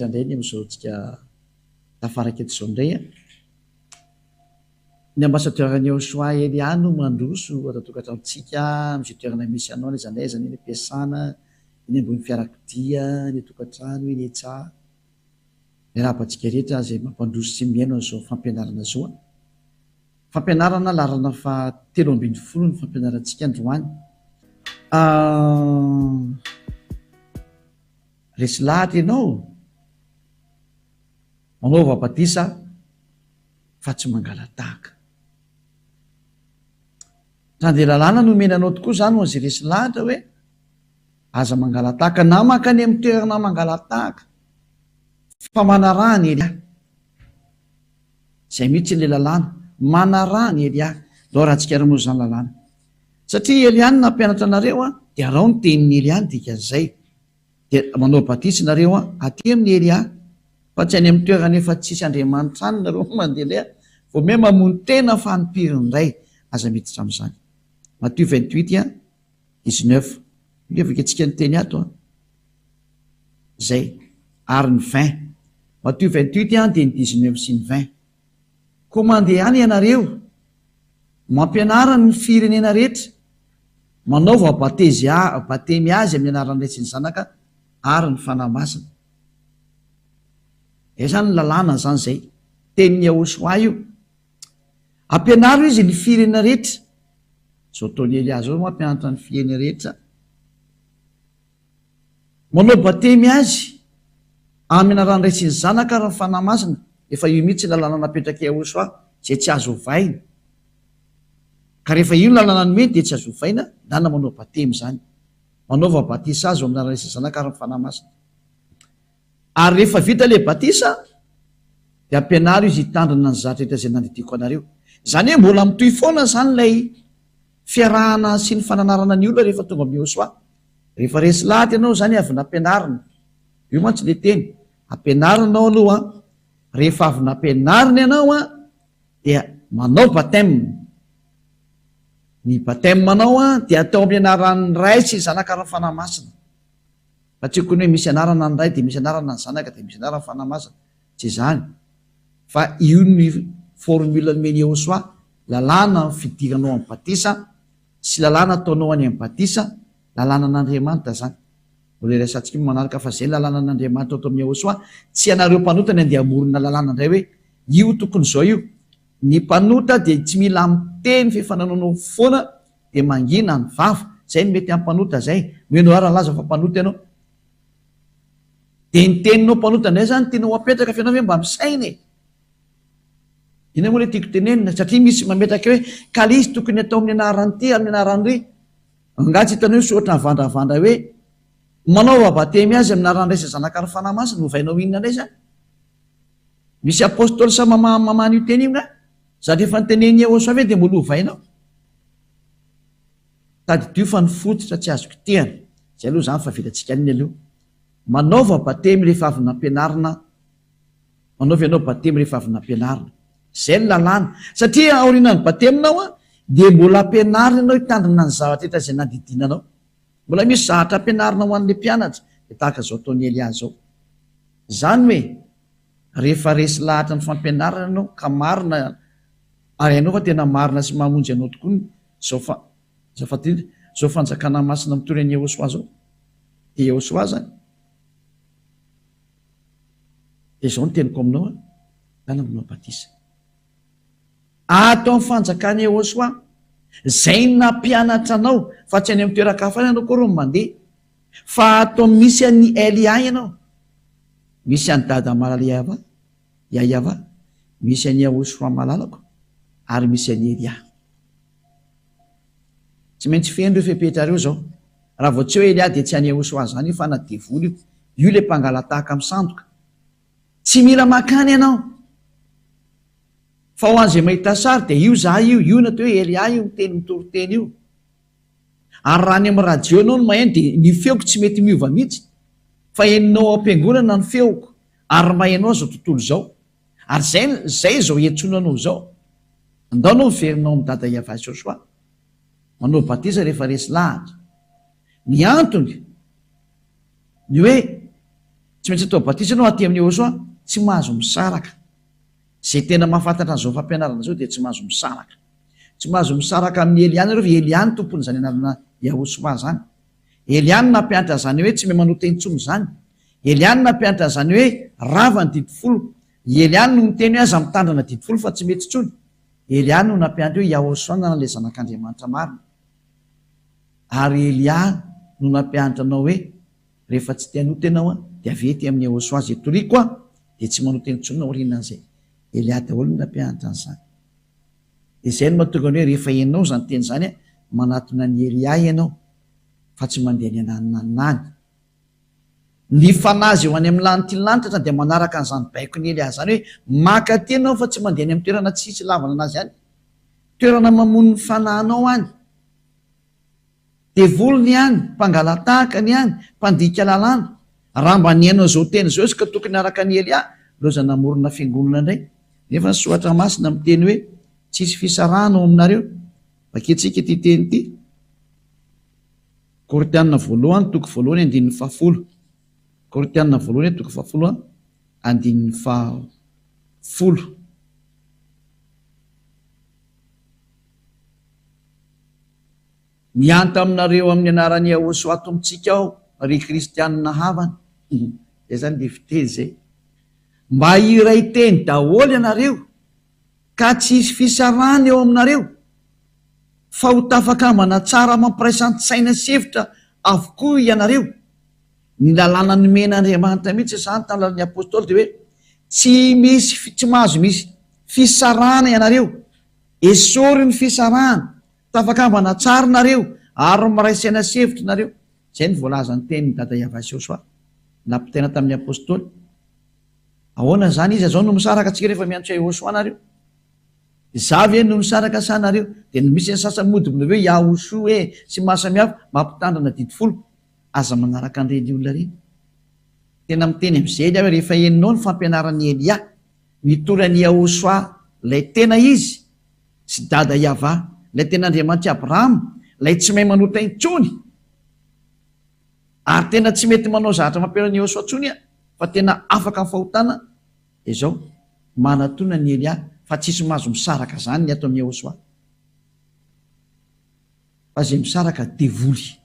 sendra indray ny am'izao tsika tafaraky eto izao indray a. Ny ambasadeur-ny Joshua Elia no mandroso atao tokantranontsika am'izay toerana misy anao na zany aiza ny ampiasana, eny ambony fiarakodia, ny tokantrano, eny etsah. Miarabantsika rehetra izay mampandroso sy miaino an'izao fampianarana zao. Fampianarana larana fa 13 ny fampianarantsika androany. Resy lahatra ianao manaova batisa fa tsy mangalatahaka. Zany dia lalàna no menanao tokoa zany ho an'izay resy lahatra hoe aza mangalatahaka na mankany amin'ny toerana mangalatahaka fa manarahany Elia. Izay mihitsy ilay lalàna, manarahany Elia. Dao rahantsika ary moa zany lalàna. Satria Eliany nampianatra anareo dia arao ny tenin'ny Eliany dikan'izay. Dia manao batisa nareo aty amin'ny Elia, fa tsy any amin'ny toerana efa tsisy Andriamanitra any nareo mandeha vao me mamono tena fanimpiry indray. Aza miditra amin'izany. Matthieu 28:19. Miavaka antsika ny teny ato zay ary ny 20. Matthieu 28 dia ny 19 sy ny 20. Koa mandeha any ianareo mampianara ny firenena rehetra, manaova batemy azy amin'ny anaran'ny Ray sy ny Zanaka ary ny fanahy masina. Zany ny lalàna zany zay tenin'ny Yahosoa io. Ampianaro izy ny firenena rehetra. Zao taon'ny Elia zao mampianatra ny firenena rehetra. Manao batemy azy amin'ny anaran'ny Ray sy ny Zanaka ary ny fanahy masina. Efa io mihitsy lalàna napetraka Yahosoa zay tsy azo ovaina. Ka rehefa io lalàna ny mety dia tsy azo ovaina na manao batemy zany. Manaova batisa azy amin'ny anaran'ny Ray sy ny Zanaka ary ny fanahy masina. Ary rehefa vita ilay batisa dia ampianaro izy hitandrina ny zavatra rehetra izay nandidiko anareo. Zany hoe mbola mitohy foana zany ilay fiarahana sy ny fananarana ny olona rehefa tonga amin'ny Yahosoa. Rehefa resy lahatra ianao zany avy nampianarina. Io mantsy le teny. Ampianarinao aloha, rehefa avy nampianarina ianao dia manao batème. Ny batème manao dia atao amin'ny anaran'ny Ray sy ny Zanaka ary ny fanahy masina. Fa tsy hoe misy anarana ny Ray dia misy anarana ny Zanaka dia misy anarana ny fanahy masina. Tsy izany. Fa io ny formule nomeny Yahosoa, lalàna fidiranao amin'ny batisa sy lalàna ataonao any amin'ny batisa, lalàna an'Andriamanitra zany. Mbola irasantsika manaraka fa izay lalàna an'Andriamanitra ato amin'ny Yahosoa. Tsy anareo mpanota ny andeha hamorona lalàna indray hoe io tokony izao io. Ny mpanota dia tsy mila miteny fifananaonao foana dia mangina ny vava. Zay ny mety amin'ny mpanota zay. Menao ara laza fa mpanota ianao. Dia ny teninao mpanota indray zany tianao apetraka fianao hoe mba misaina e. Ina moa ilay tiako tenenina, satria misy mametraka hoe kala izy tokony atao amin'ny anaran'ity, amin'ny anaran'ry. Angatsy hitanao soatra nivandravandra hoe manao batemy azy amin'ny anaran'ny Ray sy ny Zanaka ary ny fanahy masina, novainao inona indray zany? Misy apôstôly sa mamany io teny io nga? Zany efa nytenen'ny Yahosoa ve dia mbola hovainao? Tadidio fa ny fototra tsy azo kitihana. Zay aloha zany fa vitantsika aniny aloha. Manaova batemy rehefa avy nampianarina. Manaova ianao batemy rehefa avy nampianarina. Zay ny lalàna. Satria aorianany bateminao dia mbola ampianarina ianao hitandrina ny zavatra rehetra izay nandidinanao. Mbola misy zavatra ampianarina ho an'ilay mpianatra. Dia tahaka izao taon'ny Elia zao. Zany hoe rehefa resy lahatra ny fampianarana ianao ka marina ary ianao fa tena marina sy mamonjy ianao tokoa zao fanjakana masina mitory an'i Yahosoa zao. Dia Yahosoa zany. Dia izao ny teniko aminao dana manao batisa. Ato amin'ny fanjakan'i Yahosoa zay nampianatra anao fa tsy any amin'ny toeran-kafa ianao koa rô mandeha. Fa ato misy an'ny Elia ianao. Misy an'ny dada malala Yahava, misy an'i Yahosoa malalako ary misy an'i Elia. Tsy maintsy feno ireo fepetra reo zao. Raha vao tsy hoe Elia dia tsy an'i Yahosoa zany io fa na devoly io. Io ilay mpangalatahaka amin'ny sandoka. Tsy mila makany ianao. Fa ho an'izay mahita sary dia io zah io natao hoe Elia io miteny mitory-teny io. Ary raha ny amin'ny radio anao no maheno dia ny feoko tsy mety miova mihitsy. Fa heninao am-piangonana ny feoko ary maheno azy zao tontolo zao. Ary zay zao hiantsonanao zao. Andaonao miverinao amin'ny dada Yahava Joshua. Manao batisa rehefa resy lahatra. Ny antony ny hoe tsy maintsy atao batisa anao aty amin'ny Iosoa, tsy mahazo misaraka. Zay tena mahafantatra an'izao fampianarana zao dia tsy mahazo misaraka. Tsy mahazo misaraka amin'ny Eliany ireo, Eliany tompony izany anarana Yahosoa zany. Eliany nampianatra zany hoe tsy manoto intsony zany. Eliany nampianatra zany hoe rava ny didifolo. Eliany no miteny hoe aza mitandrina didifolo fa tsy mety intsony. Eliany no nampianatra hoe Yahosoa nanale zanak'Andriamanitra marina. Ary Elia no nampianatra anao hoe rehefa tsy te hanoto ianao dia avety amin'ny Yahosoa zay toriko dia tsy manoto intsony aorianan'izay. Elia daholo no nampianatra an'izany. Izay no mahatonga hoe rehefa ianao zany teny zany manatona ny Elia ianao fa tsy mandeha ny anananany. Ny fanazy eo any amin'ny lanitry ny lanitra dia manaraka an'izany baiko ny Elia zany hoe maka aty ianao fa tsy mandeha ny amin'ny toerana tsisy lavana anazy any, toerana mamono ny fanahinao any, devolony any, mpangalatahaka ny any, mpandika lalàna. Raha mba niainao zao teny zao izy ka tokony araka ny Elia, loza namorona fiangonana indray. Nefa ny soratra masina miteny hoe tsisy fisarahana ao aminareo. Vaketsika ity teny ity, Korinthianina voalohany toko voalohany andininy fahafolo. Korinthianina voalohany toko fahafolo andininy fahafolo. Mianta aminareo amin'ny anaran'ny Yahosoa tomponsika aho, ry kristianina havana. Zay zany dia fiteny zay. Mba iray teny daholo ianareo ka tsisy fisarahana eo aminareo, fa ho tafakambana tsara mampiraisan-tsaina sevitra avokoa ianareo. Ny lalàna nomena Andriamanitra mihitsy zany tamin'ny lalàn'ny apôstôly dia hoe tsy mahazo misy fisarahana ianareo, esory ny fisarahana, tafakambana tsara nareo ary miraisaina sevitra nareo. Zay ny voalazany teny dada Iavasy Iosoa nampitaina tamin'ny apôstôly. Ahoana zany izy? Azao no misaraka antsika rehefa miantso Yahosoa nareo. Zavy no misaraka sanareo. Dia misy ny sasany modina hoe Yahosoa sy mahasamihafa mampitandrina didifolo. Aza manaraka an'ireny olona ireny. Tena miteny amin'izay hoe rehefa henonao ny fampianaran'ny Elia, nitoran'ny Yahosoa ilay tena izy sy dada Iava, ilay tena Andriamanitra Abrahama, ilay tsy mahay manota intsony, ary tena tsy mety manao zavatra mampianarany Yahosoa intsony fa tena afaka amin'ny fahotana. Izao manatona ny Elia fa tsisy mahazo misaraka zany ny ato amin'ny Yahosoa. Fa zay misaraka devoly.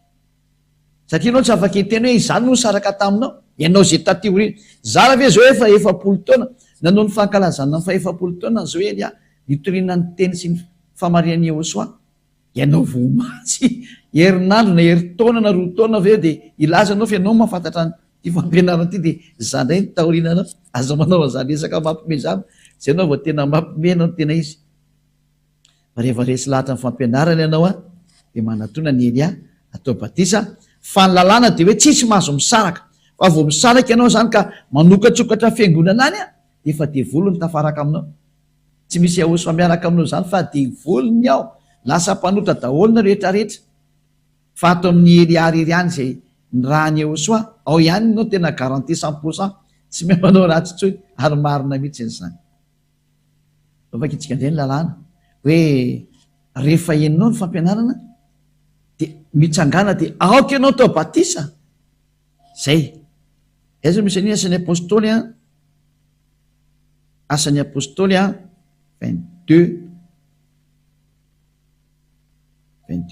Satria ianao tsy afaka hiteny hoe izany no misaraka taminao, ianao zay taty oriny. Zara ve zao efa 4 taona nanao ny fankalazana ny 4 taona zao Elia nitoriana ny teny sy ny famarian'ny Yahosoa. Ianao vomatsy herinandro na herintaona na 2 taona aveo dia ilazanao fa ianao mahafantatra ty fampianarana ity dia zandray ny taorinanao. Aza manao an'izany resaka mampime zany, zay anao vao tena mampime anao ny tena izy. Fa rehefa resy lahatra ny fampianarana ianao dia manatona ny Elia atao batisa. Fa ny lalàna dia hoe tsisy mahazo misaraka, fa vao misaraka ianao zany ka manokatsokatra fiangonana any dia efa devolony tafaraka aminao. Tsy misy Yahosoa miaraka aminao zany fa devolony ao, lasa mpanota daholo na rehetrarehetra. Fa ato amin'ny Elia ihany zay ny rahan'ny Yahosoa, ao ihany ianao tena garantie 100%, tsy mahay manao ratsy intsony ary marina mihitsy izany. Vakitsika indray ny lalàna hoe rehefa henonao ny fampianarana dia mitsangana dia aoka ianao tao batisa. Zay. Zao misy an'iny asan'ny apôstôly asan'ny apôstôly 22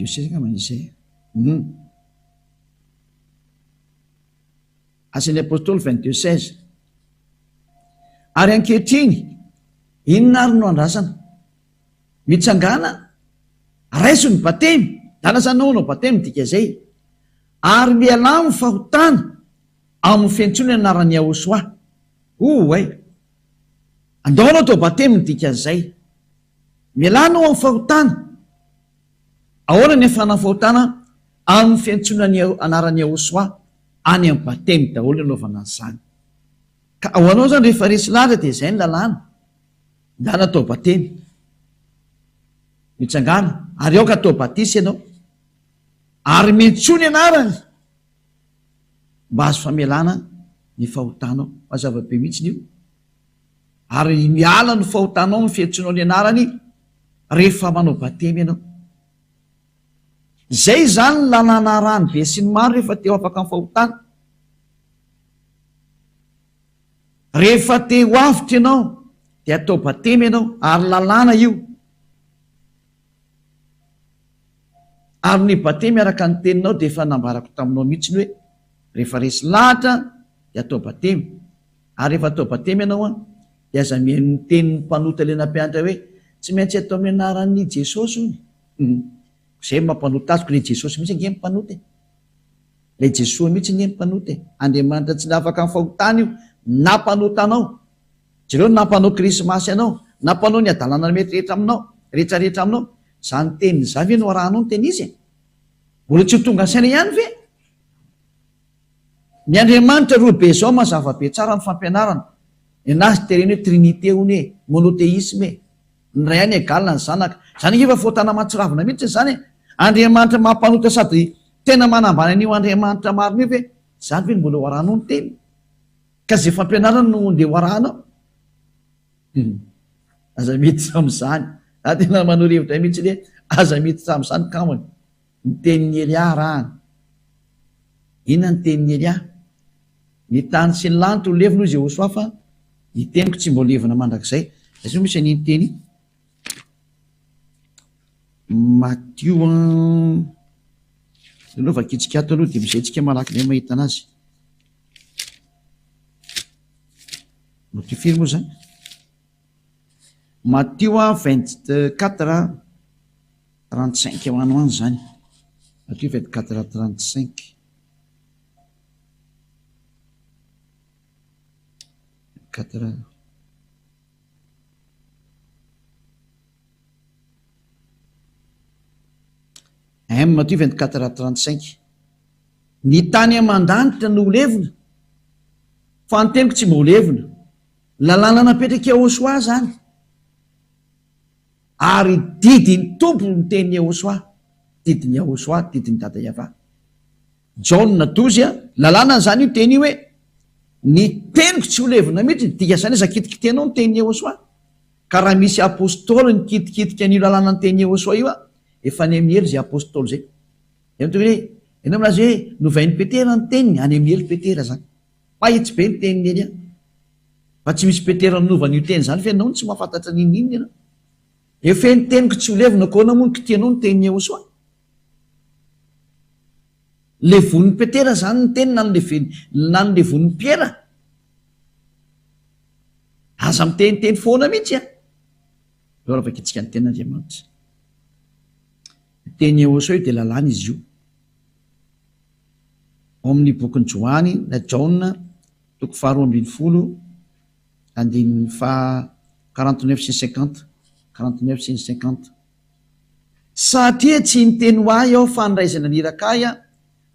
sesaka manisay. Asan'ny apôstôly 22:16. Ary ankehitriny inona ary no andrasana? Mitsangana, raiso ny batemy, dalasanao no batemy dika zay, ary mialamo fahotana amin'ny fiantsony anaran'ny Yahosoa. Andaonao tao batemy dika zay, mialanao amin'ny fahotana. Ahoana ny afahana fahotana? Amin'ny fiantsonany anaran'ny Yahosoa any amin'ny batemy daholo anaovana an'izany. Ka ao anao zany rehefa resy lahatra dia izay ny lalàna, ndana tao batemy, mitsangana, ary aoka tao batisa ianao, ary miantsony anarany mba azo famelana ny fahotanao. Mazava-be mihitsy io. Ary miala ny fahotanao ny fiantsonao ny anarany rehefa manao batemy ianao. Zay zany ny lalàna rany be sy ny maro rehefa teo afaka amin'ny fahotana. rehefa te ho avitra ianao de atao batemy ianao ary lalàna io, ary ny batemy araka ny teninao de efa nambarako taminao mihitsiny hoe rehefa resy lahatra de atao batemy, ary rehefa atao batemy ianao a de aza mihaino ny tenin'ny mpanota le nampianatra hoe tsy maintsy atao amin'ny anaran'ny Jesosy ony. Zay mampanota azoko le Jesosy mihitsy nge mpanota e, le Jesosy mihitsy nge mpanota e. Andriamanitra tsy afaka ny fahotana io nampanota anao, jereo nampanao krismasy anao, nampanao ny adalana mety rehetra aminao, rehetrarehetra aminao, zany teny zavy no arahanao ny teny izy e, mbola tsy ho tonga saina ihany ve? Ny Andriamanitra roa be zao mazava be tsara ny fampianarana, enazy tereny hoe trinité hony e, monotéisme e, ny ray any egalina ny zanaka, zany efa fotana matsiravina mihitsy zany e. Andriamanitra mampanota sady tena manambana an'io Andriamanitra marina io ve? Zany ve mbola ho arahanao ny teny ka zay fampianarana no nde ho arahanao? Aza mety sam'izany, tena manao revitra mihitsy le aza mety sam'izany kamany ny tenin'ny Elia rahany. Inona ny tenin'ny Elia? Ny tany sy ny lanitra ho levina izy Joshua fa ny teniko tsy mbola levina mandrakizay. Zay misy an'iny teny Matthieu aloha vakitsika ato aloha de misy antsika malaky le mahita anazy. Matthieu firy moa zany? Matthieu 24:35 ho anao any zany. Matthieu 24:35. Matthieu 24:35. Ny tany aman-danitra no ho levina fa ny teniko tsy mba ho levina, lalàna napetraka Joshua zany, ary didiny tompo ny tenin'ny Joshua, didiny Joshua, didiny dada Yava. John 12, lalàna zany io teny io hoe ny teniko tsy ho levina mihitsy, dika zany iza kitikitenao ny tenin'ny Joshua, ka raha misy apôstôly ny kitikitika an'io lalàna ny tenin'ny Joshua io a, efa ny amihery zay apôstôly zay. Enao minazy hoe novain'ny Petera ny teniny, any amihery Petera zany, mahitsy be ny teniny eny a, fa tsy misy Petera nova n'io teny zany fe anao tsy mahafantatra ninina ianao. Efa ny teniko tsy ho levina koa moa ny kitianao ny tenin'ny Joshua. Le von'ny Petera zany ny teny na ny le von'ny Piera, aza miteniteny foana mihitsy a. Eo raha vakitsika ny tenin'Andriamanitra. Teny Joshua io de lalàna izy io. Ao amin'ny bokin'ny Joany na John 4:20 andininy 49 sy 50, 49 sy 50. Satria tsy niteny ho ahy aho fa niraizana niraka ahy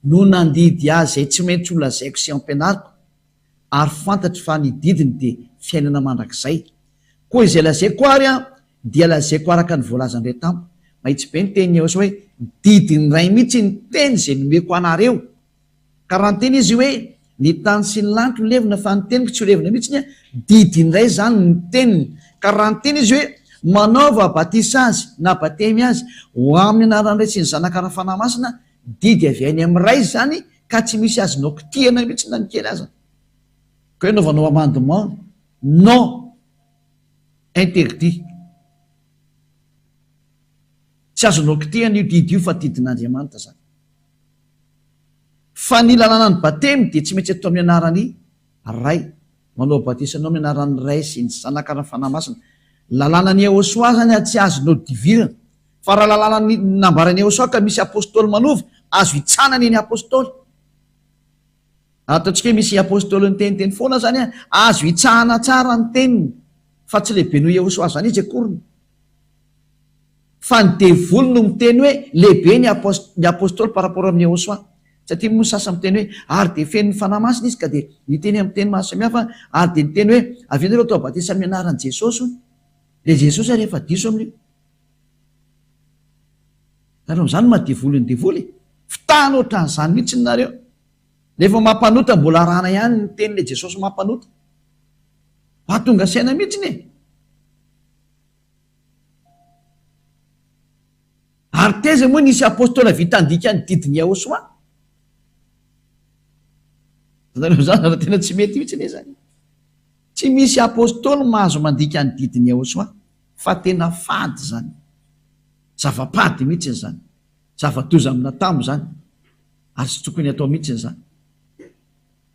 no nandidy azy zay tsy maintsy ho lazaiko sy ampianariko, ary fantatry fa ny didiny de fiainana mandrakizay. Koa izay lazaiko ary dia lazaiko araka ny voalazandray tampo. Mahitsy be ny teny Joshua hoe didiny ray mihitsy ny teny zay nomeko anareo, ka raha ny teny izy hoe ny tany sy ny lanitra ho levina fa ny teniko tsy ho levina mihitsy, didiny ray zany ny teniny. Ka raha ny teny izy hoe manaova batisa azy na batemy azy ho amin'ny anaran'iray sy ny zanaka raha fanahy masina, didy avy any amin'ny ray zany ka tsy misy azonao kitihana mihitsy na ny kely aza. Ka hoe naovanao amendement non interdit, tsy azonao kitihana io didy io fa didin'Andriamanitra zany. Fa ny lalàna ny batemy de tsy maintsy atao amin'ny anarany ray, manao batisa anao amin'ny anaran'ny ray sy ny zanaka raha fanahy masina. Lalàna ny Joshua zany tsy azonao divirana, fa raha lalàna ny nambarany Joshua ka misy apôstôly manova, azo hitsanany eny apôstôly. Ataontsika hoe misy apôstôly ny teniteny foana zany azo hitsahana tsara ny teniny, fa tsy lehibe noho Joshua zany izy akoriny. Fa ny devoly no miteny hoe lehibe ny apôstôly par rapport amin'ny Joshua. Satria moa sasa miteny hoe ary de fen'ny fanahy masina izy ka de niteny amin'ny teny maro samihafa, ary de niteny hoe avenareo atao batisa amin'ny anaran'i Jesosy, le Jesosy rehefa diso amin'io. Nareo zany mahadevoly ny devoly, fitahana ohatran'izany mihitsy nareo. Rehefa mampanota mbola arahana ihany ny tenyle Jesosy mampanota, mahatonga saina mihitsy ne. Ary teza moa nisy apôstôly vitandika ny didiny Joshua. Nareo zany raha tena tsy mety mihitsy ne zany, Tsy misy apôstôly mahazo mandika ny didiny Yehosoa fa tena fady zany, zava-pady mihitsy zany, zava-doza amina tamo zany, ary tsy tokony atao mihitsy zany,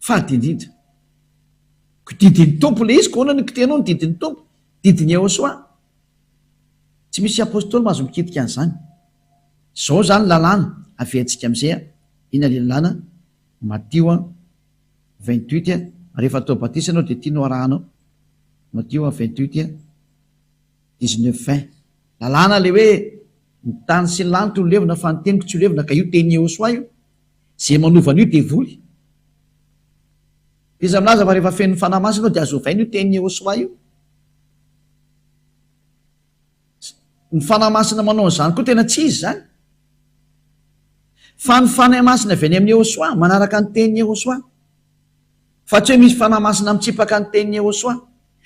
fady indrindra. Didiny tompo le izy, koana ny kitenao ny didiny tompo, didiny Yehosoa. Tsy misy apôstôly mahazo mikitika an'izany. Zao zany lalàna aveantsika am'izay ina le lalàna Matteo 28 rehefa atao batisa anao dia tianao arahanao. Matteo 28 19-20 lalàna le hoe ny tany sy ny lanitra ho levina fa ny teniko tsy ho levina, ka io teny Yehosoa io, zay manovana io dia voly. Iza milaza fa rehefa feno fanahy masina dia azo ovaina io teny Yehosoa io. Ny fanahy masina manao an'izany koa tena tsy izy zany, fa ny fanahy masina avy any amin'ny Yehosoa manaraka ny teny Yehosoa, fa tsy hoe misy fanahy masina mitsipaka ny teny Yehosoa,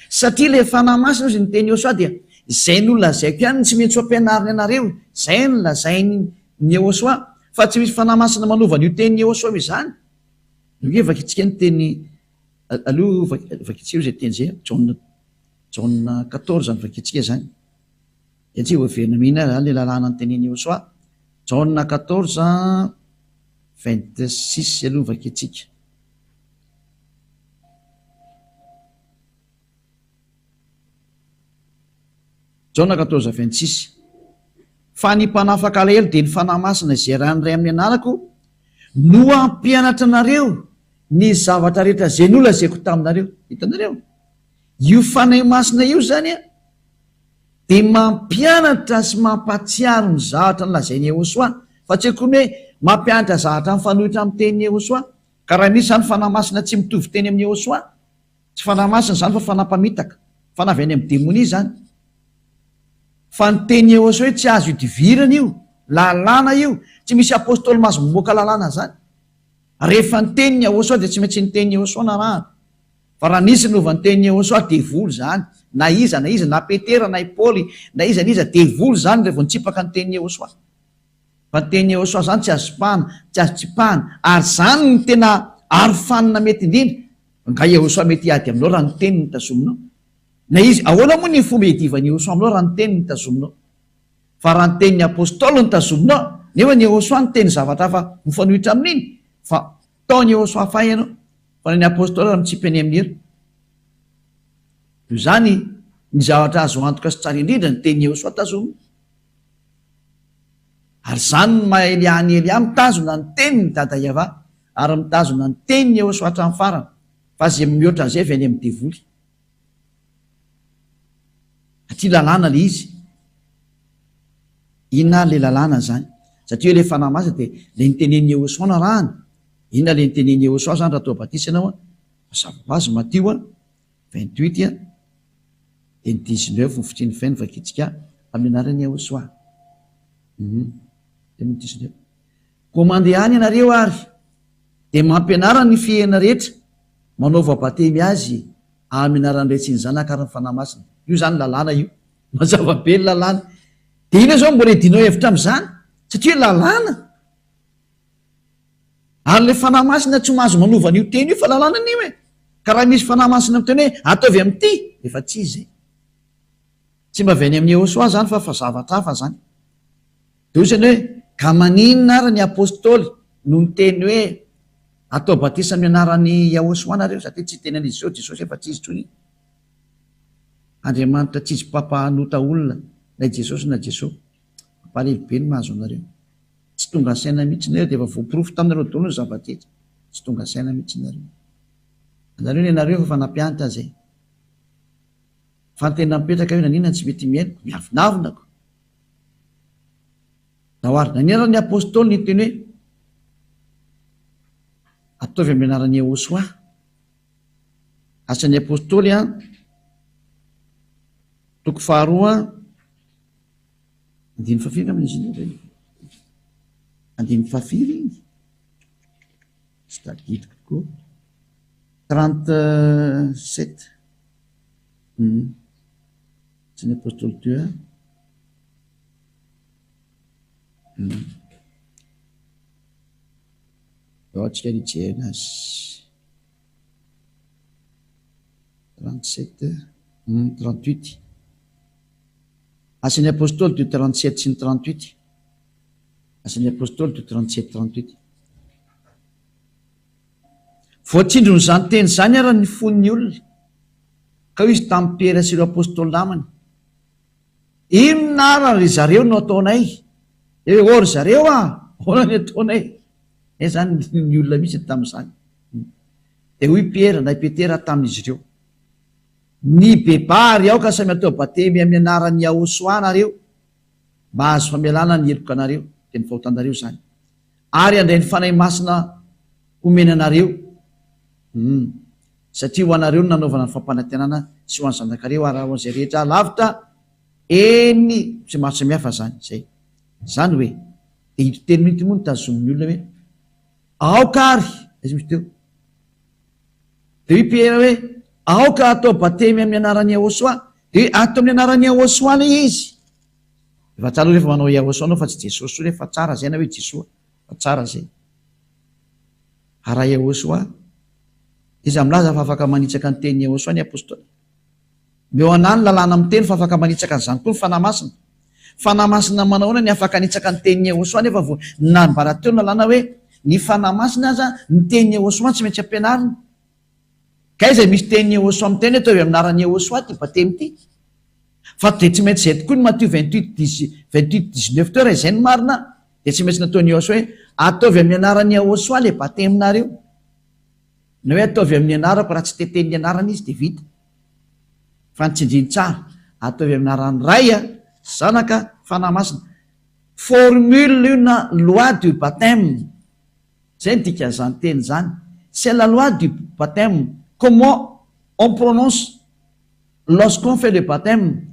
satria le fanahy masina ozy ny teny Yehosoa dia zay nolazaiko ihany tsy maintsy ho ampianariny anareo, zay nolazainy ny Yehosoa, fa tsy misy fanahy masina manovana io teny Yehosoa izany. Nge vakitsika ny teny aloha vakitsika io zay teny zay Jauna 14 ny vakitsika zany. Tsy hoaverina mihina zany le lalàna ny teneny Yehosoa. Jauna 14 26 aloha vakitsika. Jauna 14 26 fa ny mpanafaka alahelo dia ny fanahy masina izay ranoray amin'ny anarako no ampianatra anareo ny zavatra rehetra zay nolazaiko taminareo. Hitanareo io fanahy masina io zany a dia mampianatra sy mampatsiaro ny zavatra nolazainy Yehosoa, fa tsy koa hoe mampianatra zavatra mifanohitra amin'ny teny Yehosoa. Ka raha misy zany fanahy masina tsy mitovy teny amin'ny Yehosoa, tsy fanahy masina zany fa fanampamitaka, fanavy any amin'ny demonia zany. Fa ny teny Yehosoa hoe tsy azo idivirana io, lalàna io, tsy misy apôstôly mahazo mamoaka lalàna zany. Rehefa ny teny Yehosoa dia tsy maintsy ny teny Yehosoa na raha, fa raha nisy nova ny teny Yehosoa dia voly zany, na iza na Petera na Paoly na iza dia voly zany rehefa nitsipaka ny teny Yehosoa. Fa ny teny Yehosoa zany tsy azo tsipahana, tsy azo tsipahana, ary zany ny tena arofanina mety indrindra. Nga Yehosoa mety hiady aminao raha ny teny ny tazominao. Na izy ahoana moa ny fomba hiadivany Yehosoa aminao raha ny teny ny tazominao. Fa raha ny teny ny apôstôly ny tazominao, nefa ny Yehosoa ny teny zavatra hafa mifanohitra amin'iny, fa taony Yehosoa hafa ianao, fa ny apôstôly raha mitsipy any amin'ny hery. Io zany ny zavatra azo antoka sy tsara indrindra ny teny Yehosoa tazomina. Ary zany ny maha Eliany Elia mitazona ny teny ny dada Iava, ary mitazona ny teny Yehosoa hatramin'ny farany, fa zay mihoatra an'izay avy any amin'ny devoly. Atỳ lalàna le izy, inona le lalàna zany, satria le fanahy masina dia le niteneny Yehosoa na rahany. Inona le niteneny Yehosoa zany raha toa batisa ianao mazava azy. Matteo 28 dia ny 19 ny fiteny fainy vakitsika amin'ny anaran'ny Yehosoa. 19 ko mandeha any ianareo ary dia mampianara ny fiaina rehetra, manaova batemy azy amin'ny anaran'ny Ray sy ny Zanaka ary ny fanahy masina. Io zany lalàna io, mazava be ny lalàna. Dia ina zao mbola edinao hevitra amin'izany, satria lalàna. Ary le fanahy masina tsy mahazo manovana io teny io fa lalàna anio e. Ka raha misy fanahy masina miteny hoe ataovy amin'ity, efa tsy izy. Tsy mba avy any amin'ny Yehosoa zany fa zavatra hafa zany. Dia ozy hoe ka maninona ary ny apôstôly no miteny hoe atao batisa amin'ny anaran'ny Yehosoa nareo, satria tsy tenan'izy zao Jesosy efa tsy izy tsony. Andriamanitra tsy izy mpampahanota olona, na Jesosy na Jesosy, mampalehibe ny mahazo anareo. Tsy tonga saina mihitsy nareo dia efa voaporofo taminareo daholo ny zavatra eto, tsy tonga saina mihitsy nareo. Anareo ny anareo fa nampianatra zay. Fa ny tena mipetraka io nanina tsy mety miaino, miavinavinako. Nahoarina ny anaran'ny apôstôly ny teny hoe ataovy amin'ny anaran'ny Yehosoa. Asan'ny apôstôly toko faharoa andiny fahafiry amin'izy andiny fahafiry sy tadidiko tokoa 37 sy ny apôstôly 2 ao antsika nijerena azy 37 37, 38. Asan'ny apôstôly de 37 sy ny 38. Asan'ny apôstôly de 37, 38. Voatsindrony izany teny izany ara ny fon'ny olona, ka izy tamin'ny Pierre sy ireo apôstôly namany. Inona ara ry zareo no ataonay? Ry zareo ahoana ny ataonay? Zany ny olona misy tamin'izany. Dia hoy Pierre na Petera tamin'izy ireo, ny bebary aoka samy atao batemy amin'ny anaran'ny Ahosoa nareo, mba azo famelana ny heloka anareo, dia ny fahotanareo zany. Ary andray ny fanahy masina omena anareo. Satria ho anareo no nanaovana ny fampanantenana sy ho an'ny zanakareo ary ho an'izay rehetra lavitra eny sy maro samihafa zany. Zany hoe, dia ito teny mihitsy moa ny tazomin'ny olona hoe aoka ary, izy misy teo. Dia hoe Pierre hoe aoka atao batemy amin'ny anaran'ny Ahosoa, dia hoe atao amin'ny anaran'ny Ahosoa ilay izy. Efa tsara rehefa manao Ahosoa anao fa tsy Jesosy rehefa tsara zay na hoe Jesoa, fa tsara zay. Raha Ahosoa, izy milaza fa afaka manitsaka ny tenin'ny Ahosoa ny apôstôly. Meo anany lalàna amin'ny teny fa afaka manitsaka an'izany koa ny fanahy masina. Fanahy masina manahoana ny afaka hanitsaka ny tenin'ny Ahosoa nefa vao nambara teo ny lalàna hoe ny fanahy masina aza ny tenin'ny Ahosoa tsy maintsy ampianarina. Ka izay misy tenin'ny Ahosoa amin'ny teny atao amin'ny anaran'ny Ahosoa ty batemy ty. Fa dia tsy maintsy zay tokoa ny Matthieu 28:19 teo raha izay ny marina, dia tsy maintsy nataon'ny Ahosoa hoe ataovy amin'ny anaran'ny Ahosoa le bateminareo. Na hoe ataovy amin'ny anarako raha tsy teten'ny anarana izy dia vita. Fa ny tsindriany tsara, ataovy amin'ny anaran'ny ray zanaka fanahy masina. Formule io na loi du baptême. Zay ny dika zany teny zany. C'est la loi du baptême. Comment on prononce lorsqu'on fait le baptême?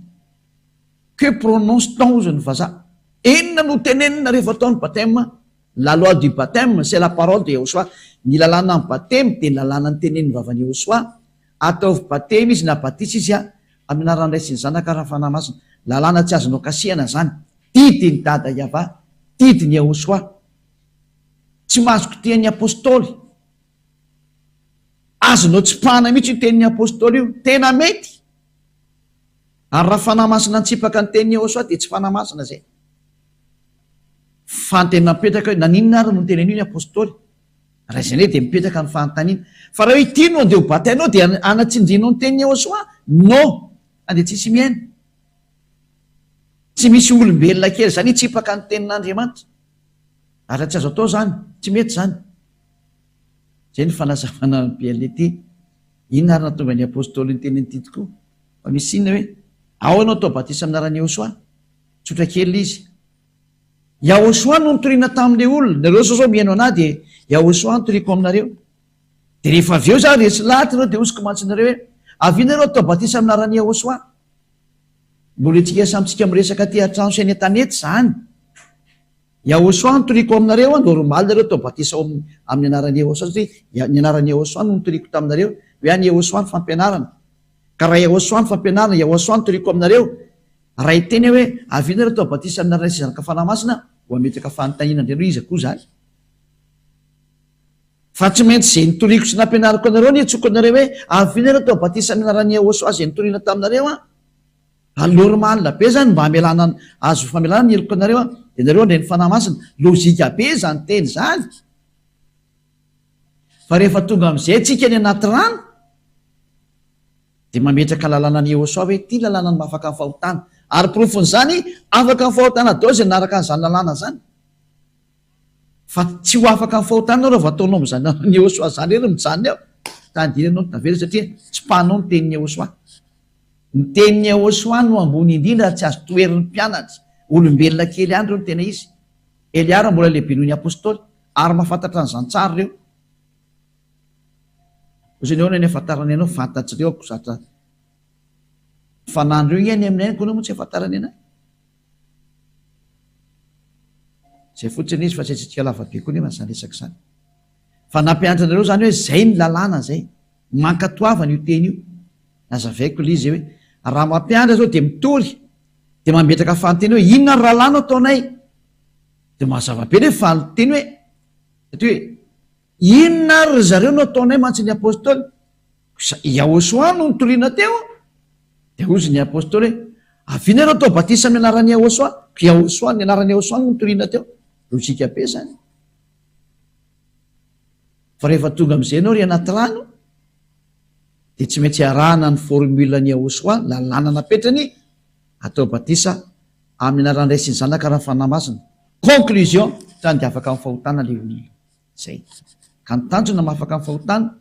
Que prononce-t-on hozy ny vazaha? Inona no tenenina rehefa atao ny baptême? La loi du baptême, c'est la parole de Ahosoa. Ny lalàna ny baptême dia ny lalàna ny tenenin'ny vavan'ny Ahosoa. Ataovy baptême izy na batisa izy amin'ny anaran'ny Ray sy ny Zanaka raha fanahy masina. Lalàna tsy azonao kasihana zany. Tidy ny dada Iava, tidy ny Ahosoa. Tsy mahazo kitihan'ny apôstôly. Azonao tsy pahana mihitsy io tenin'ny apôstôly io, tena mety. Ary raha fanahy masina ntsipaka ny tenin'ny Ahosoa dia tsy fanahy masina zay. Fa ny tena mipetraka hoe naninona ary no tenen'io ny apôstôly. Raha izany hoe dia mipetraka ny fanontaniana. Fa raha hoe ity no andeha ho batainao dia anatsinjinao ny tenin'ny Ahosoa? No, andeha tsisy miaina. Tsy misy olombelona kely zany hitsipaka ny tenin'Andriamanitra. Ary tsy azo atao zany, tsy mety zany. Zay ny fanazavana Bible ity. Inona ary nahatonga ny apôstôly ny teniny ity tokoa? Fa misy inona hoe ao ianao atao batisa amin'ny anaran'ny Ahosoa? Tsotra kely izy. Ahosoa no nitoriana tamin'ilay olona. Nareo zao mihaino anahy dia Ahosoa nitoriako aminareo. Dia rehefa avy eo za resy lahatra ireo dia osiko mantsinareo hoe avianareo atao batisa amin'ny anaran'ny Ahosoa. Mbola itsika samitsika miresaka ty hatrano sy any an-tanety zany. Ahosoa nitoriako aminareo, normal nareo atao batisa amin'ny anaran'ny Ahosoa satria ny anaran'ny Ahosoa no nitoriako taminareo. Hoe any Ahosoa ny fampianarana. Ka raha Ahosoa ny fampianarana, Ahosoa nitoriako aminareo. Raha iteny hoe avianareo atao batisa amin'ny anaran'ny Zanaka fanahy masina, ho ametraka fanontaniana indray izy koa zany. Fa tsy maintsy izay nitoriako sy nampianarako anareo ny atsoko anareo hoe avianareo atao batisa amin'ny anaran'ny Ahosoa izay nitoriana taminareo normal be zany mba hamelana azo famelana ny heloko anareo dia nareo andray ny fanahy masina. Lôjika be zany teny zany. Fa rehefa tonga amin'izay tsika ny anaty rano dia mametraka lalàna ny Ahosoa hoe ity lalàna ny mahafaka ny fahotana. Ary profon'izany afaka ny fahotana dao izay naraka an'izany lalàna zany. Fa tsy ho afaka ny fahotana raha vao ataonao amin'izany ny Ahosoa zany rery mijanona ao. Tandiranao ny tavela satria tsy pahanao ny tenin'ny Ahosoa. Ny tenin'ny Ahosoa no ambony indrindra tsy azo toerin'ny mpianatra. Olombelona kely ihany reo ny tena izy. Eliara mbola lehibe noho ny apôstôly ary mahafantatra an'izany tsara reo. Ozany ao ny ahafantarany ianao fantatry reo akozatra fanandreo ihany aminay koa moa tsy ahafantarany anahy. Zay fotsiny izy fa tsy aitsika lava be koa nefa zany resaka izany. Fa nampianatra anareo zany hoe zay ny lalàna zay. Mankatoavana io teny io. Nazavaiko ilay izy hoe raha mampianatra zao dia mitory dia mametraka fanonteny hoe inona ny lalàna ataonay? Dia mazava be ilay fanonteny hoe satria hoe inona ry zareo no ataonay mantsy ny apôstôly? Yahosoa no nitoriana teo de ozy ny apôstôly hoe avina reo atao batisa amin'ny anaran'ny Yahosoa, Yahosoa ny anaran'ny Yahosoa no nitoriana teo. Lojika be zany. Fa rehefa tonga amin'izay ianao ry anaty rano de tsy maintsy arahana ny formulan'ny Yahosoa, lalàna napetrany atao batisa amin'ny anaran'ny Ray sy ny Zanaka raha fanahy masina. Conclusion, zany de afaka amin'ny fahotana le olona zay. Ka ny tanjona mahafaka amin'ny fahotana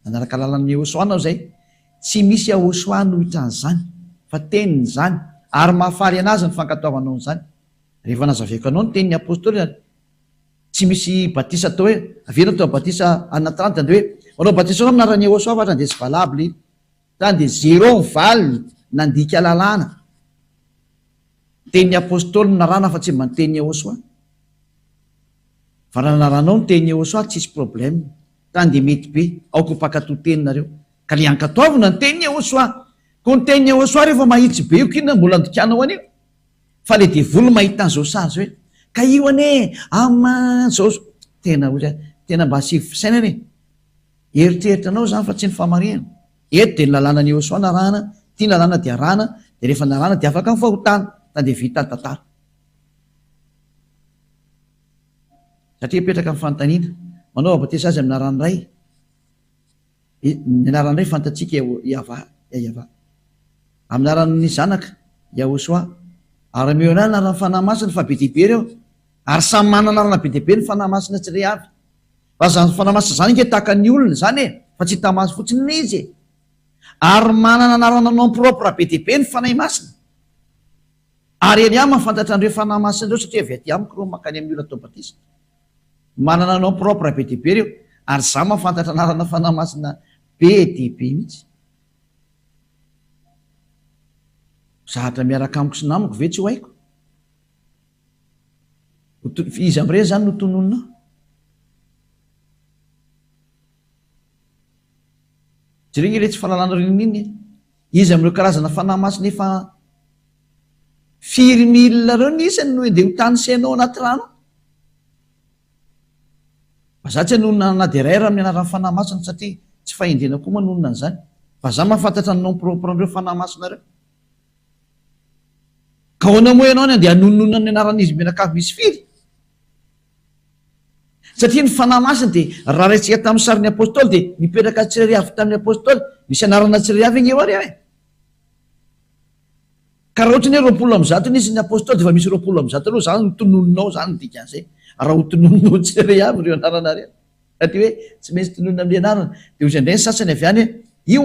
manaraka lalàn'ny Yahosoa anao zay, tsy misy Yahosoa no hitran'izany fa teniny zany, ary mahafaly anazy ny fankatoavanao zany. Rehefa nazaveko anao ny tenin'ny apôstôly, tsy misy batisa atao hoe avena atao batisa anaty rano, de hoe manao batisa anao amin'ny anaran'ny Yahosoa fa de tsy valable, zany de zéro mivaly nandika lalàna. Tenin'ny apôstôly no narana fa tsy mba ny tenin'ny Yahosoa. Fa raha naranao ny tenin'ny Yahosoa tsisy problème, zany de mety be aoko mpakatoa teninareo. Ka le ankatoavina ny tenin'ny Yahosoa. Ko ny tenin'ny Yahosoa rehefa mahitsy be io kinona mbola andikanao anio. Fa le devoly mahita an'izao sary hoe ka io ane zao tena tena mba asivy fisaina ane. Eritreritranao zany fa tsy ny famarihana. Eto de ny lalànan'ny Yahosoa narahana, ty lalàna de arahana, de rehefa narahana de afaka mifahotana, de vita ny tantara. Satria petraka amin'ny fanontaniana, manao batisa azy amin'ny anaran'ny Ray. Ny anaran'ny Ray fantatsika Yahva. Amin'ny anaran'ny Zanaka Yahosoa, ary meo anazy anaran'ny fanahy masina fa be dehibe reo, ary samy manana anarana be dehibe ny fanahy masina tsirairay avy. Fa zany fanahy masina zany ke tahaka ny olona zany e, fa tsy tamaso fotsiny ny izy e. Ary manana anarana nom propre be dehibe ny fanahy masina. Ary eny amin'ny mafantatra andreo fanahy masina reo, satria avy aty amiko reo makany amin'ny olona atao batisa. Manana nom propre be dehibe reo, ary za mafantatra anarana fanahy masina be dehibe mihitsy. Zahatra miaraka amiko sy namako ve tsy ho haiko? Izy amire zany no tononona. Jereny le tsy fahalalana rininy. Izy amin'ireo karazana fanahy masina efa 4 000 reo nisany no andeha ho tany senao anaty rano. Fa za tsy hanonona na de ray raha amin'ny anaran'ny fanahy masina, satria tsy fahendrena koa manonona an'izany. Fa za mahafantatra ny nom propre andreo fanahy masina reo. Ka hoana moa ianao ny andeha hanononona ny anaran'izy menakavy misy firy. Satria ny fanahy masina de raha raitsika tamin'ny sarin'ny apôstôly de nipetraka tsirairay avy tamin'ny apôstôly, misy anarana tsirairay avy iny eo areo e. Ka raha ohatra ny hoe 20 nisy ny apôstôly de fa misy 20 aloha zany no tonononao zany ny dikan'izay. Raha ho tonononao tsirairay avy ireo anarana reo. Satria hoe tsy maintsy tononona amin'ny anarana. De ozy indray ny sasany avy any hoe io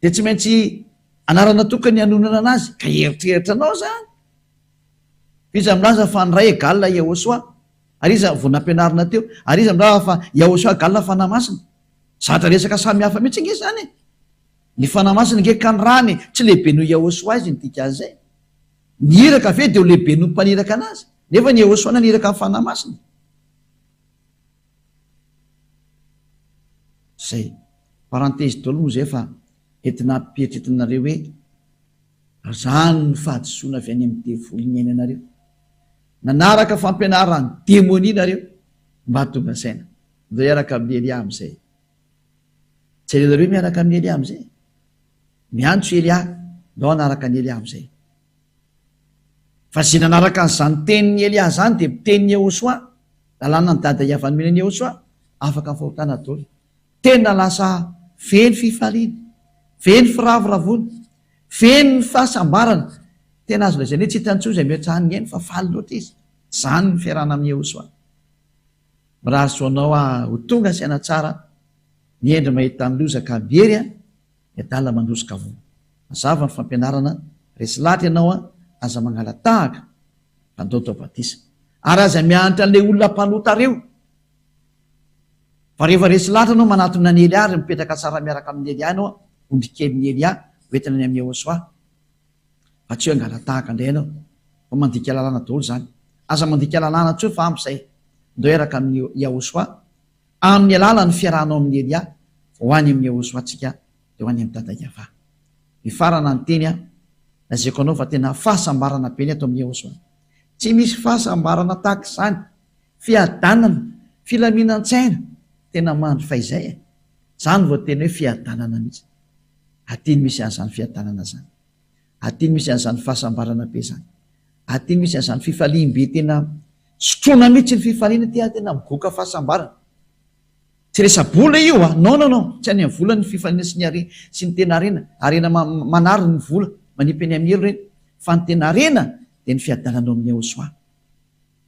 de tsy maintsy anarana tokony hanonana anazy, ka eritreritranao zany. Iza milaza fa ny Ray egal Yahosoa, ary iza vao nampianarina teo, ary iza milaza fa Yahosoa egal fanahy masina. Zatra resaka samy hafa mihitsy nge zany e. Ny fanahy masina nge ka ny rany tsy lehibe no Yahosoa izy ny dika zay. Niraka ve de ho lehibe no mpaniraka anazy, nefa ny Yahosoa naniraka amin'ny fanahy masina. Zay parenthèse daholo moa zay fa entina ampieritritinareo hoe zany ny fahadisoana avy any amin'ny devoly ny ainanareo. Nanaraka fampianarany démonie nareo mba tonga saina. Ndao hiaraka amin'ny Elia am'izay. Tsy hainareo miaraka amin'ny Elia am'izay. Miantso Elia, ndao anaraka ny Elia am'izay. Fa zay nanaraka an'izany tenin'ny Elia zany de tenin'ny Yahosoa, lalàna ny dada Yahva nomenan'ny Yahosoa, afaka ny fahotana daholo. Tena lasa feno fifaliana, feno firavoravona, feno ny fahasambarana. Tena azo lazaina hoe tsy hitany zay miatrahany eny fa faly loatra izy. Zany ny fiarahana amin'ny Yahosoa. Raha soanao ho tonga saina tsara, miendry mahita amin'ny lozaka bery ny adala mandrosoka vo. Mazava ny fampianarana, resy lahatra ianao aza mangala tahaka andao tao batisa. Ary aza mianatra an'ilay olona mpanota reo. Fa rehefa resy lahatra anao manatona ny Elia ary mipetraka tsara miaraka amin'ny Elia anao, ondrikelin'ny Elia hoentina ny amin'ny Yahosoa. Fa tsy hoe angala tahaka indray ianao, fa mandika lalàna daholo zany. Aza mandika lalàna tsoa fa amp'izay. Ndao hiaraka amin'ny Yahosoa, amin'ny alalan'ny fiarahanao amin'ny Elia, ho any amin'ny Yahosoa tsika, de ho any amin'ny dada Yahva. Ny farana ny teny lazaiko anao fa tena fahasambarana be ny ato amin'ny Yahosoa. Tsy misy fahasambarana tahaka izany, fiadanana, filaminan-tsaina, tena mandry fa izay e. Zany vao teny hoe fiadanana mihitsy. Atiny misy an'izany fiadanana zany. Atiny misy an'izany fahasambarana be zany. Atiny misy an'izany fifaliam-be tena sotroina mihitsy ny fifaliana tena migoka fahasambarana. Tsy resa-bola io non, tsy any amin'ny vola ny fifaliana sy ny tena arena manary ny vola manipy any amin'ny elo reny, fa ny tena arena dia ny fiadananao amin'ny Ahosoa,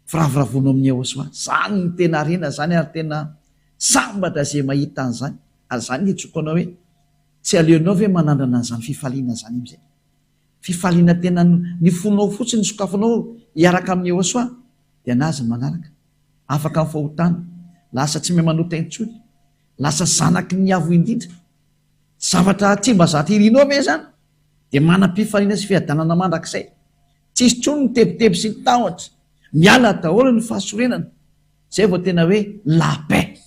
firavoravoanao amin'ny Ahosoa, zany ny tena arena zany, ary tena sambatra zay mahita an'izany. Ary zany hitsoka anao hoe tsy aleonao ve manandrana an'izany fifaliana zany am'izay. Fifaliana tena ny fonao fotsiny, ny sokafanao hiaraka amin'ny Ahosoa dia nazy ny manaraka, afaka amin'ny fahotana, lasa tsy mahay manota intsony, lasa zanaky ny avo indrindra. Zavatra tsy mba zatra irinao ve zany, dia manam-pifaliana sy fiadanana mandrakizay. Tsisy tsony ny tebiteby sy ny tahotra, miala daholo ny fahasorenana. Zay vao tena hoe la paix.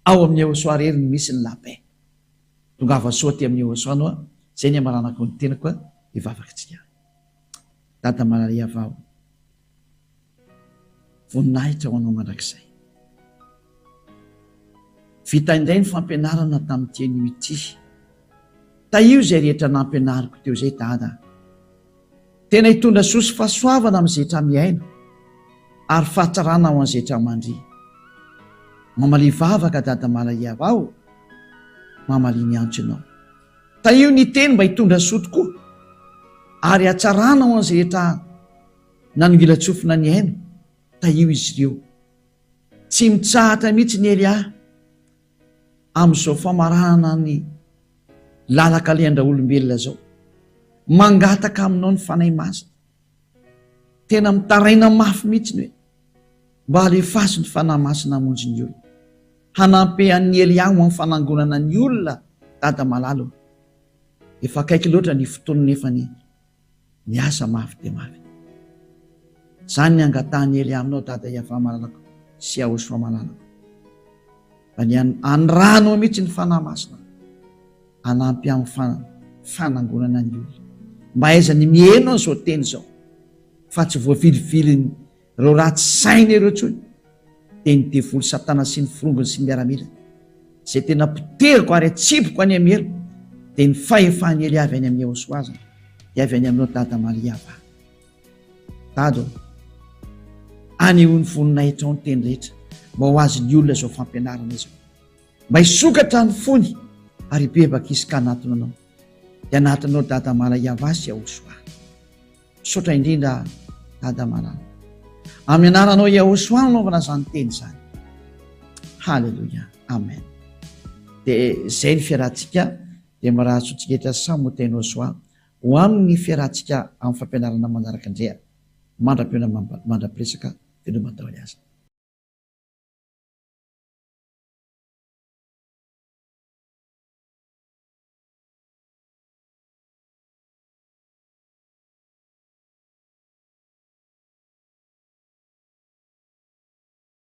Ao amin'ny Ahosoa rery ny misy ny la paix. Tongava soa ty amin'ny Ahosoa anao, zay ny amaranako ny tenako hivavaka tsika. Dada Maria vao, voninahitra ho anao mandrakizay. Vita indray ny fampianarana tamin'ity anio ity. Taio zay rehetra nampianariko teo zay Dada. Tena hitondra soa sy fahasoavana amin'izay rehetra miaina, ary fahatsarana ho an'izay rehetra mandry. Mamalia vavaka Dada Maria vao, mamalia ny antso ianao. Taio ny teny mba hitondra soa tokoa, ary hatsarana ho an'izay rehetra nanongilatsofina ny aina. Taio izy ireo. Tsy mitsahatra mihitsy ny ely amin'izao famaranana ny lalaka leandra-olombelona zao. Mangataka aminao ny fanahy masina. Tena mitaraina mafy mihitsy ny hoe mba alefaso ny fanahy masina hamonjy ny olona. Hanampy an'ny ely ho amin'ny fanangonana ny olona Dada malalo. Efa akaiky loatra ny fotoana nefa ny asa mafy dia mafy. Zany ny angatahany ely aminao Dada Iava malalako sy Ahosoa malalako. Anranao mihitsy ny fanahy masina, hanampy amin'ny fanangonana ny olona. Mba aizany mihaino an'izao teny zao, fa tsy voavilivily ireo ratsy saina ireo tsony, dia ny devoly Satana sy ny firongony sy ny miaramila, zay tena piteriko ary atsipoko any amin'ny elo, dia ny fahefany ely avy any amin'ny Ahosoa azy, dia avy any aminao Dada Maria va. Dado, aneho ny voninahitra ao ny teny rehetra, mba ho azy ny olona zao fampianarana izao, mba hisokatra ny fony ary bebaka izy ka anatona anao. Dia anatinao Dada Maria va sy Ahosoa. Misaotra indrindra Dada Maria, amin'ny anaranao Ahosoa anaovana zany teny zany. Halleluja, amen. Dia zay ny fiarahantsika, dia marahatsotsika etra samy ho teny Ahosoa ho amin'ny fiarahantsika amin'ny fampianarana manaraka indray, mandra-piona mandra-piresaka velomataholy azy.